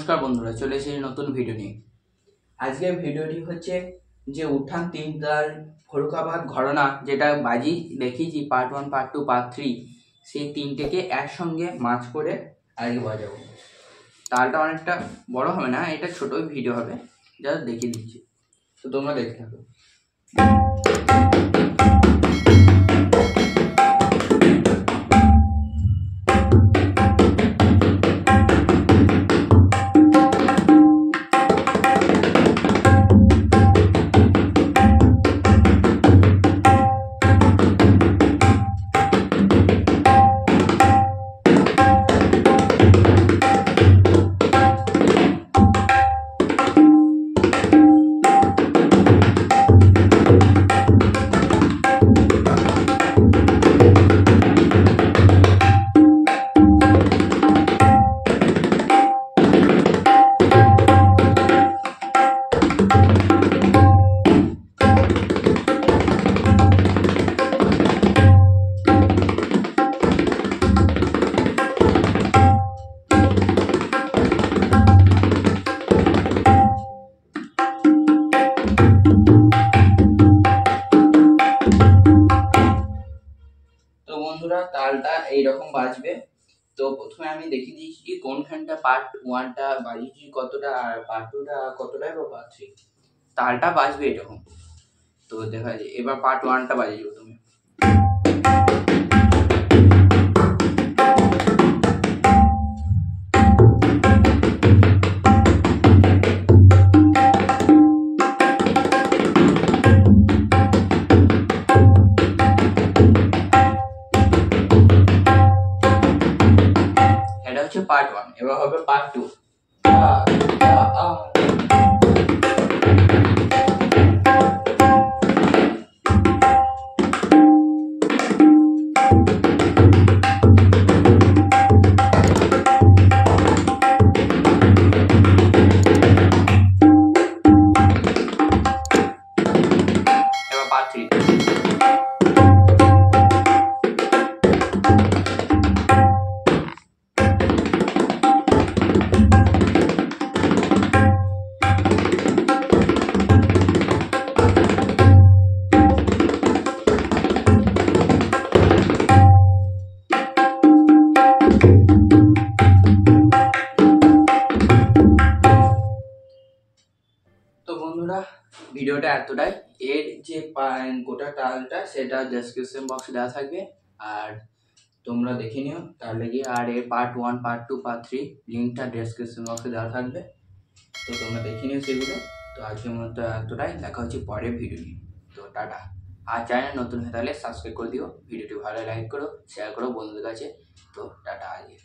নমস্কার বন্ধুরা, চলে এসেছি নতুন ভিডিও নিয়ে। আজকের ভিডিওটি হচ্ছে যে উত্থান তিন তাল ফরুখাবাদ ঘরানা, যেটা বাজি দেখিয়েছি পার্ট 1, পার্ট 2, পার্ট 3, সেই তিনটেকে একসঙ্গে মাছ করে আজকে বাজাবো। তালটা অনেকটা বড় হবে না, এটা ছোট ভিডিও হবে, যা দেখিয়ে দিচ্ছি, তো তোমরা দেখতে থাকো। তো বন্ধুরা, তালটা এইরকম বাজবে। তো প্রথমে আমি দেখিয়ে দিচ্ছি কোনখানটা পার্ট 1টা বাজিয়েছি কতটা, আর পার্ট 2টা কতটা, এবং পার্ট 3 তালটা বাজবে এরকম। তো দেখা যায় এবার পার্ট 1টা বাজিয়ে তুমি। এটা হচ্ছে পার্ট 1, এবার হবে পার্ট 2। এবার পার্ট 3। তো বন্ধুরা, ভিডিওটা এতটাই। এর যে গোটা তালটা সেটা ডেসক্রিপশন বক্সে দেওয়া থাকবে, আর তোমরা দেখে নিও তার লেগে। আর এর পার্ট 1, পার্ট 2, পার্ট 3 লিঙ্কটা ডেসক্রিপশন বক্সে দেওয়া থাকবে, তো তোমরা দেখে নিও সেগুলো। তো আজকের মতো এতটাই, দেখা হচ্ছে পরের ভিডিও নিয়ে। তো টাটা। আর চ্যানেল নতুন হয়ে থাকলে সাবস্ক্রাইব করে দিও, ভিডিওটি ভালো লাইক করো, শেয়ার করো বন্ধুদের কাছে। তো টাটা আজকে।